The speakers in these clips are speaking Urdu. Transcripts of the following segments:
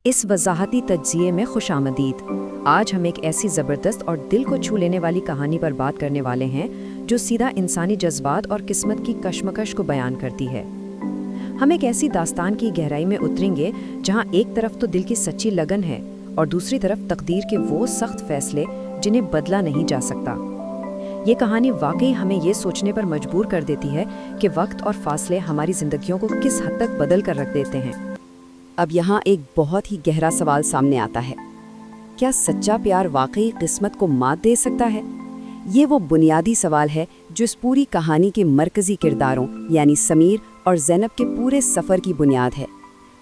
اس وضاحتی تجزیے میں خوش آمدید۔ آج ہم ایک ایسی زبردست اور دل کو چھو لینے والی کہانی پر بات کرنے والے ہیں جو سیدھا انسانی جذبات اور قسمت کی کشمکش کو بیان کرتی ہے۔ ہم ایک ایسی داستان کی گہرائی میں اتریں گے جہاں ایک طرف تو دل کی سچی لگن ہے اور دوسری طرف تقدیر کے وہ سخت فیصلے جنہیں بدلا نہیں جا سکتا۔ یہ کہانی واقعی ہمیں یہ سوچنے پر مجبور کر دیتی ہے کہ وقت اور فاصلے ہماری زندگیوں کو کس حد تک بدل کر رکھ دیتے ہیں۔ اب یہاں ایک بہت ہی گہرا سوال سامنے آتا ہے، کیا سچا پیار واقعی قسمت کو مات دے سکتا ہے؟ یہ وہ بنیادی سوال ہے جو اس پوری کہانی کے مرکزی کرداروں یعنی سمیر اور زینب کے پورے سفر کی بنیاد ہے۔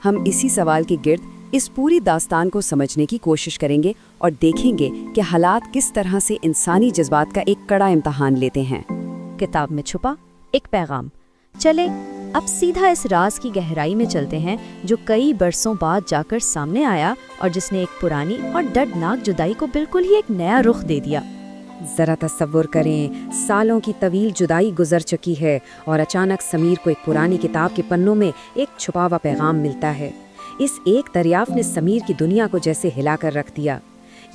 ہم اسی سوال کے گرد اس پوری داستان کو سمجھنے کی کوشش کریں گے اور دیکھیں گے کہ حالات کس طرح سے انسانی جذبات کا ایک کڑا امتحان لیتے ہیں۔ کتاب میں چھپا ایک پیغام۔ چلے اب سیدھا اس راز کی گہرائی میں چلتے ہیں جو کئی برسوں بعد جا کر سامنے آیا اور جس نے ایک پرانی اور دردناک جدائی کو بالکل ہی ایک نیا رخ دے دیا۔ ذرا تصور کریں، سالوں کی طویل جدائی گزر چکی ہے اور اچانک سمیر کو ایک پرانی کتاب کے پنوں میں ایک چھپا ہوا پیغام ملتا ہے۔ اس ایک دریافت نے سمیر کی دنیا کو جیسے ہلا کر رکھ دیا۔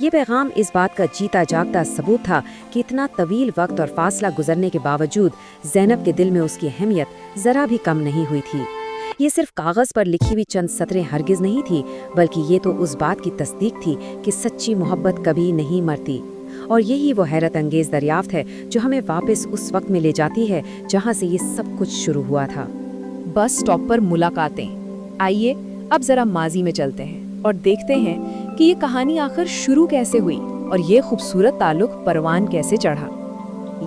یہ پیغام اس بات کا جیتا جاگتا ثبوت تھا کہ اتنا طویل وقت اور فاصلہ گزرنے کے باوجود زینب کے دل میں اس کی اہمیت ذرا بھی کم نہیں ہوئی تھی۔ یہ صرف کاغذ پر لکھی ہوئی چند سطریں ہرگز نہیں تھی، بلکہ یہ تو اس بات کی تصدیق تھی کہ سچی محبت کبھی نہیں مرتی۔ اور یہی وہ حیرت انگیز دریافت ہے جو ہمیں واپس اس وقت میں لے جاتی ہے جہاں سے یہ سب کچھ شروع ہوا تھا۔ بس اسٹاپ پر ملاقاتیں۔ آئیے اب ذرا ماضی میں چلتے ہیں اور دیکھتے ہیں کہ یہ کہانی آخر شروع کیسے ہوئی اور یہ خوبصورت تعلق پروان کیسے چڑھا۔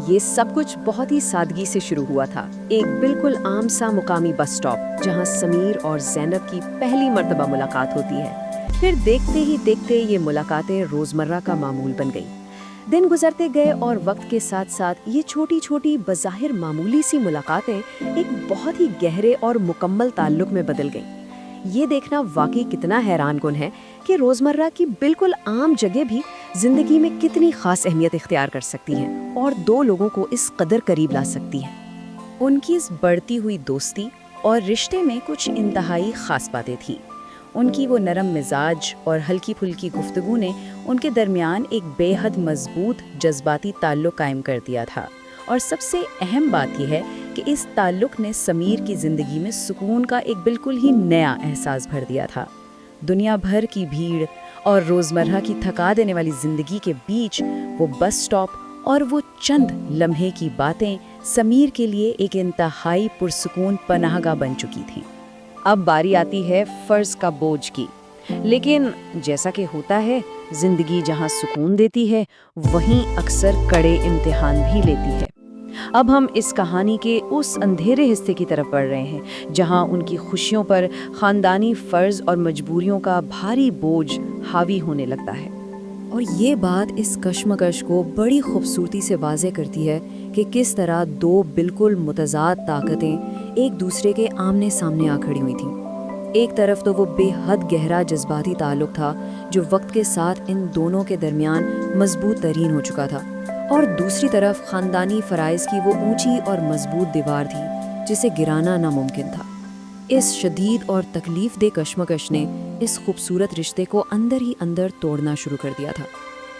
یہ سب کچھ بہت ہی سادگی سے شروع ہوا تھا، ایک بالکل عام سا مقامی بس اسٹاپ جہاں سمیر اور زینب کی پہلی مرتبہ ملاقات ہوتی ہے۔ پھر دیکھتے ہی دیکھتے یہ ملاقاتیں روزمرہ کا معمول بن گئی۔ دن گزرتے گئے اور وقت کے ساتھ ساتھ یہ چھوٹی چھوٹی بظاہر معمولی سی ملاقاتیں ایک بہت ہی گہرے اور مکمل تعلق میں بدل گئیں۔ یہ دیکھنا واقعی کتنا حیران کن ہے کہ روزمرہ کی بالکل عام جگہ بھی زندگی میں کتنی خاص اہمیت اختیار کر سکتی ہیں اور دو لوگوں کو اس قدر قریب لا سکتی ہیں۔ ان کی اس بڑھتی ہوئی دوستی اور رشتے میں کچھ انتہائی خاص باتیں تھیں۔ ان کی وہ نرم مزاج اور ہلکی پھلکی گفتگو نے ان کے درمیان ایک بے حد مضبوط جذباتی تعلق قائم کر دیا تھا، اور سب سے اہم بات یہ ہے کہ اس تعلق نے سمیر کی زندگی میں سکون کا ایک بالکل ہی نیا احساس بھر دیا تھا۔ دنیا بھر کی بھیڑ اور روزمرہ کی تھکا دینے والی زندگی کے بیچ وہ بس اسٹاپ اور وہ چند لمحے کی باتیں سمیر کے لیے ایک انتہائی پرسکون پناہ گاہ بن چکی تھیں۔ اب باری آتی ہے فرض کا بوجھ کی، لیکن جیسا کہ ہوتا ہے زندگی جہاں سکون دیتی ہے وہیں اکثر کڑے امتحان بھی لیتی ہے۔ اب ہم اس کہانی کے اس اندھیرے حصے کی طرف بڑھ رہے ہیں جہاں ان کی خوشیوں پر خاندانی فرض اور مجبوریوں کا بھاری بوجھ حاوی ہونے لگتا ہے۔ اور یہ بات اس کشمکش کو بڑی خوبصورتی سے واضح کرتی ہے کہ کس طرح دو بالکل متضاد طاقتیں ایک دوسرے کے آمنے سامنے آ کھڑی ہوئی تھیں۔ ایک طرف تو وہ بے حد گہرا جذباتی تعلق تھا جو وقت کے ساتھ ان دونوں کے درمیان مضبوط ترین ہو چکا تھا، اور دوسری طرف خاندانی فرائض کی وہ اونچی اور مضبوط دیوار تھی جسے گرانا ناممکن تھا۔ اس شدید اور تکلیف دہ کشمکش نے اس خوبصورت رشتے کو اندر ہی اندر توڑنا شروع کر دیا تھا۔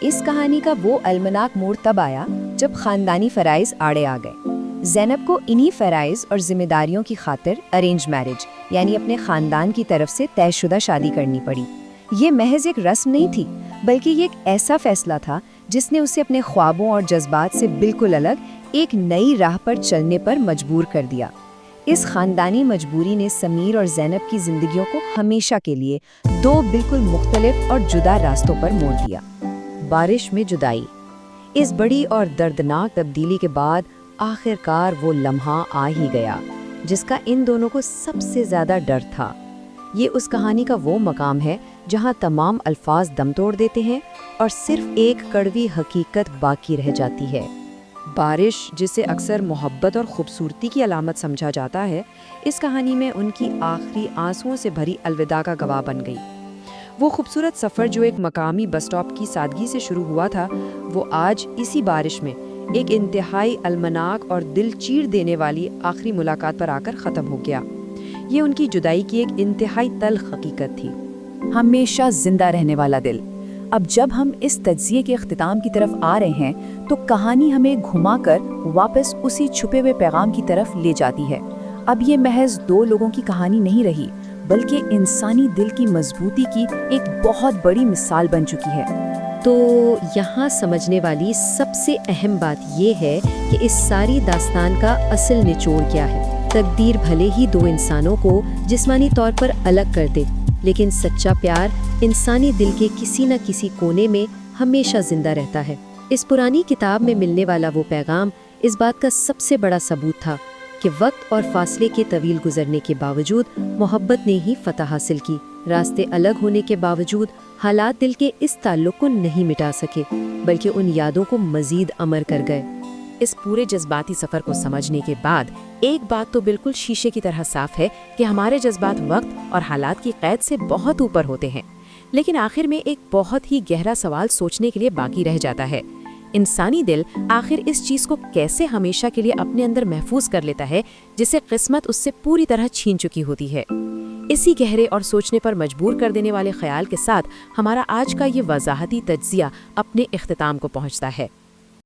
اس کہانی کا وہ المناک موڑ تب آیا جب خاندانی فرائض آڑے آ گئے۔ زینب کو انہی فرائض اور ذمہ داریوں کی خاطر ارینج میرج یعنی اپنے خاندان کی طرف سے طے شدہ شادی کرنی پڑی۔ یہ محض ایک رسم نہیں تھی، بلکہ یہ ایک ایسا فیصلہ تھا جس نے اسے اپنے خوابوں اور جذبات سے بالکل الگ ایک نئی راہ پر چلنے پر مجبور کر دیا۔ اس خاندانی مجبوری نے سمیر اور زینب کی زندگیوں کو ہمیشہ کے لیے دو بالکل مختلف اور جدا راستوں پر موڑ دیا۔ بارش میں جدائی۔ اس بڑی اور دردناک تبدیلی کے بعد آخر کار وہ لمحہ آ ہی گیا جس کا ان دونوں کو سب سے زیادہ ڈر تھا۔ یہ اس کہانی کا وہ مقام ہے جہاں تمام الفاظ دم توڑ دیتے ہیں اور صرف ایک کڑوی حقیقت باقی رہ جاتی ہے۔ بارش، جسے اکثر محبت اور خوبصورتی کی علامت سمجھا جاتا ہے، اس کہانی میں ان کی آخری آنسوؤں سے بھری الوداع کا گواہ بن گئی۔ وہ خوبصورت سفر جو ایک مقامی بس اسٹاپ کی سادگی سے شروع ہوا تھا، وہ آج اسی بارش میں ایک انتہائی المناک اور دل چیر دینے والی آخری ملاقات پر آ کر ختم ہو گیا۔ یہ ان کی جدائی کی ایک انتہائی تلخ حقیقت تھی۔ ہمیشہ زندہ رہنے والا دل۔ اب جب ہم اس تجزیے کے اختتام کی طرف آ رہے ہیں تو کہانی ہمیں گھما کر واپس اسی چھپے ہوئے پیغام کی طرف لے جاتی ہے۔ اب یہ محض دو لوگوں کی کہانی نہیں رہی، بلکہ انسانی دل کی مضبوطی کی ایک بہت بڑی مثال بن چکی ہے۔ تو یہاں سمجھنے والی سب سے اہم بات یہ ہے کہ اس ساری داستان کا اصل نچوڑ کیا ہے۔ تقدیر بھلے ہی دو انسانوں کو جسمانی طور پر الگ کر دے، لیکن سچا پیار انسانی دل کے کسی نہ کسی کونے میں ہمیشہ زندہ رہتا ہے۔ اس پرانی کتاب میں ملنے والا وہ پیغام اس بات کا سب سے بڑا ثبوت تھا کہ وقت اور فاصلے کے طویل گزرنے کے باوجود محبت نے ہی فتح حاصل کی۔ راستے الگ ہونے کے باوجود حالات دل کے اس تعلق کو نہیں مٹا سکے، بلکہ ان یادوں کو مزید امر کر گئے۔ اس پورے جذباتی سفر کو سمجھنے کے بعد ایک بات تو بالکل شیشے کی طرح صاف ہے کہ ہمارے جذبات وقت اور حالات کی قید سے بہت اوپر ہوتے ہیں، لیکن آخر میں ایک بہت ہی گہرا سوال سوچنے کے لیے باقی رہ جاتا ہے۔ انسانی دل آخر اس چیز کو کیسے ہمیشہ کے لیے اپنے اندر محفوظ کر لیتا ہے جسے قسمت اس سے پوری طرح چھین چکی ہوتی ہے؟ اسی گہرے اور سوچنے پر مجبور کر دینے والے خیال کے ساتھ ہمارا آج کا یہ وضاحتی تجزیہ اپنے اختتام کو پہنچتا ہے۔